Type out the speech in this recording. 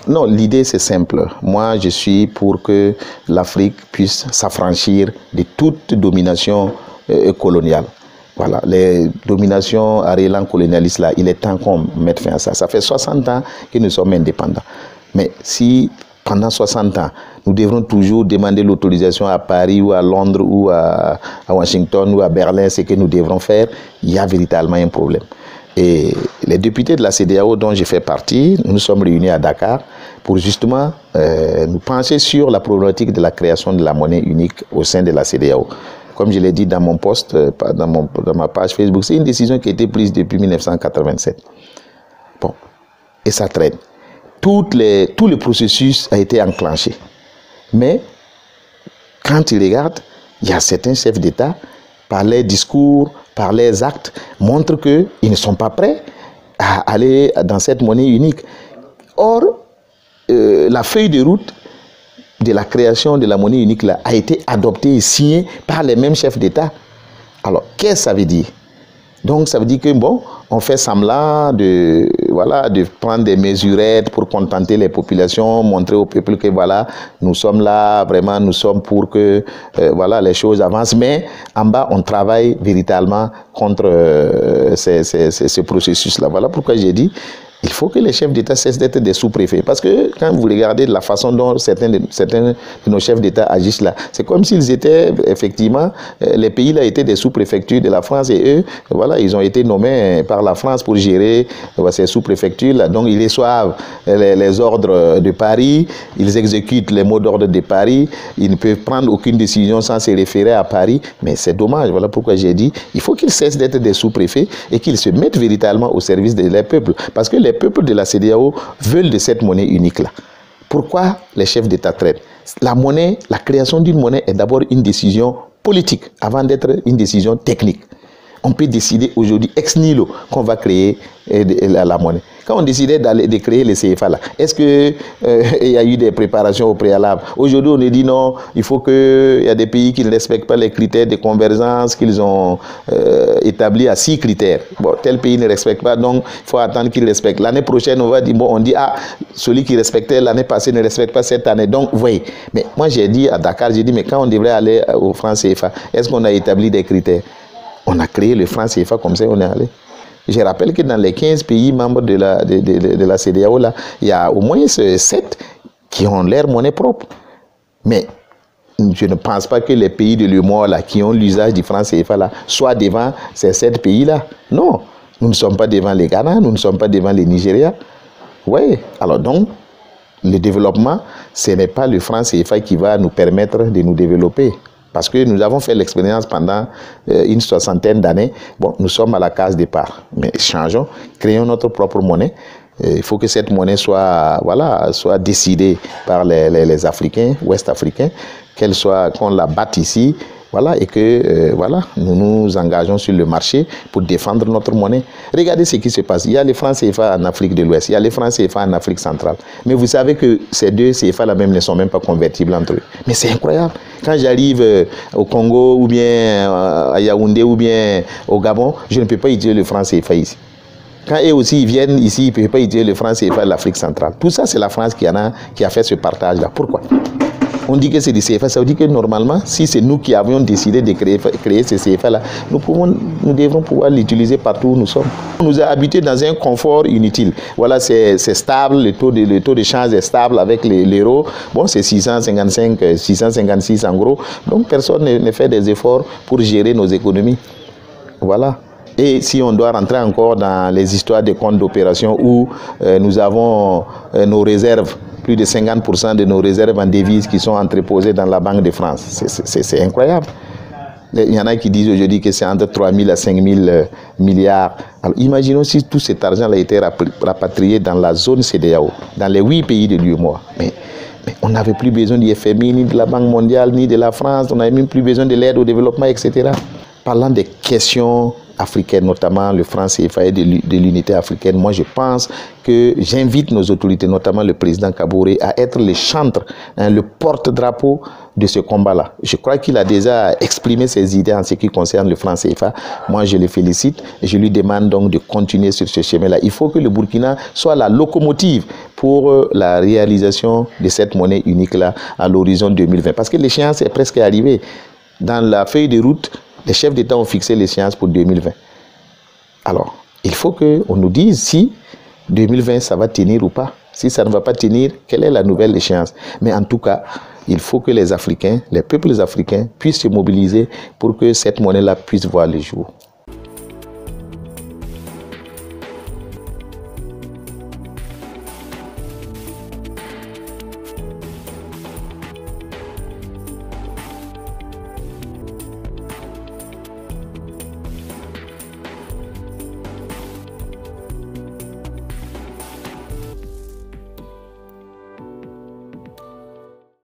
Non, l'idée c'est simple. Moi, je suis pour que l'Afrique puisse s'affranchir de toute domination coloniale. Voilà, les dominations ariélan colonialistes là, il est temps qu'on mette fin à ça. Ça fait 60 ans que nous sommes indépendants. Mais si pendant 60 ans, nous devrons toujours demander l'autorisation à Paris ou à Londres ou à Washington ou à Berlin, ce que nous devrons faire, il y a véritablement un problème. Et les députés de la CEDEAO dont je fais partie, nous sommes réunis à Dakar pour justement nous pencher sur la problématique de la création de la monnaie unique au sein de la CEDEAO. Comme je l'ai dit dans mon post, dans ma page Facebook, c'est une décision qui a été prise depuis 1987. Bon, et ça traîne. Tout le processus a été enclenché. Mais quand tu regardes, il y a certains chefs d'État, par leurs discours, par leurs actes, montrent qu'ils ne sont pas prêts à aller dans cette monnaie unique. Or, la feuille de route de la création de la monnaie unique là, a été adoptée et signée par les mêmes chefs d'État. Alors, qu'est-ce que ça veut dire? Donc, ça veut dire que, bon, on fait semblant de prendre des mesurettes pour contenter les populations, montrer au peuple que, voilà, nous sommes là, vraiment, nous sommes pour que, les choses avancent. Mais, en bas, on travaille véritablement contre ce processus-là. Voilà pourquoi j'ai dit, il faut que les chefs d'État cessent d'être des sous-préfets. Parce que quand vous regardez la façon dont certains de nos chefs d'État agissent là, c'est comme s'ils étaient, effectivement, les pays là étaient des sous-préfectures de la France et eux, voilà, ils ont été nommés par la France pour gérer ces sous-préfectures là. Donc ils reçoivent les ordres de Paris, ils exécutent les mots d'ordre de Paris, ils ne peuvent prendre aucune décision sans se référer à Paris. Mais c'est dommage, voilà pourquoi j'ai dit, il faut qu'ils cessent d'être des sous-préfets et qu'ils se mettent véritablement au service des peuples. Parce que les peuples de la CEDEAO veulent de cette monnaie unique-là. Pourquoi les chefs d'État traînent? La monnaie, la création d'une monnaie est d'abord une décision politique avant d'être une décision technique. On peut décider aujourd'hui ex nihilo qu'on va créer la monnaie. Quand on décidait de créer le CFA là, est-ce qu'il y a eu des préparations au préalable? Aujourd'hui, on a dit non, il faut qu'il y a des pays qui ne respectent pas les critères de convergence qu'ils ont établis à 6 critères. Bon, tel pays ne respecte pas, donc il faut attendre qu'il respecte. L'année prochaine, on va dire, bon, on dit, ah, celui qui respectait l'année passée ne respecte pas cette année. Donc, vous voyez. Mais moi, j'ai dit à Dakar, j'ai dit, mais quand on devrait aller au franc CFA, est-ce qu'on a établi des critères? On a créé le franc CFA comme ça, on est allé. Je rappelle que dans les 15 pays membres de la CEDEAO, là, il y a au moins 7 qui ont leur monnaie propre. Mais je ne pense pas que les pays de l'UEMOA là, qui ont l'usage du franc CFA là, soient devant ces 7 pays-là. Non, nous ne sommes pas devant les Ghana, nous ne sommes pas devant les Nigeria. Oui, alors donc, le développement, ce n'est pas le franc CFA qui va nous permettre de nous développer. Parce que nous avons fait l'expérience pendant une 60aine d'années. Bon, nous sommes à la case départ. Mais changeons, créons notre propre monnaie. Il faut que cette monnaie soit décidée par les Africains, Ouest-Africains, qu'on la batte ici. Voilà, et que nous nous engageons sur le marché pour défendre notre monnaie. Regardez ce qui se passe. Il y a les francs CFA en Afrique de l'Ouest, il y a les francs CFA en Afrique centrale. Mais vous savez que ces deux CFA-là même ne sont même pas convertibles entre eux. Mais c'est incroyable. Quand j'arrive au Congo ou bien à Yaoundé ou bien au Gabon, je ne peux pas utiliser le franc CFA ici. Quand eux aussi ils viennent ici, ils ne peuvent pas utiliser le franc CFA de l'Afrique centrale. Tout ça, c'est la France qui a fait ce partage-là. Pourquoi? On dit que c'est du CFA, ça veut dire que normalement, si c'est nous qui avions décidé de créer ce CFA-là, nous devrons pouvoir l'utiliser partout où nous sommes. On nous a habitués dans un confort inutile. Voilà, c'est stable, le taux de change est stable avec l'euro. Bon, c'est 655, 656 en gros. Donc, personne ne fait des efforts pour gérer nos économies. Voilà. Et si on doit rentrer encore dans les histoires de comptes d'opération où nous avons nos réserves, plus de 50% de nos réserves en devises qui sont entreposées dans la Banque de France. C'est incroyable. Il y en a qui disent aujourd'hui que c'est entre 3 000 à 5 000 milliards. Alors imaginons si tout cet argent a été rapatrié dans la zone CEDEAO, dans les 8 pays de l'UEMOA. Mais on n'avait plus besoin du FMI, ni de la Banque mondiale, ni de la France. On n'avait même plus besoin de l'aide au développement, etc. Parlant des questions africaine, notamment le franc CFA et de l'unité africaine, moi je pense que j'invite nos autorités, notamment le président Kaboré, à être le chantre, le porte-drapeau de ce combat-là. Je crois qu'il a déjà exprimé ses idées en ce qui concerne le franc CFA. Moi, je le félicite et je lui demande donc de continuer sur ce chemin-là. Il faut que le Burkina soit la locomotive pour la réalisation de cette monnaie unique-là à l'horizon 2020. Parce que l'échéance est presque arrivée. Dans la feuille de route, les chefs d'État ont fixé l'échéance pour 2020. Alors, il faut qu'on nous dise si 2020, ça va tenir ou pas. Si ça ne va pas tenir, quelle est la nouvelle échéance? Mais en tout cas, il faut que les Africains, les peuples africains puissent se mobiliser pour que cette monnaie-là puisse voir le jour.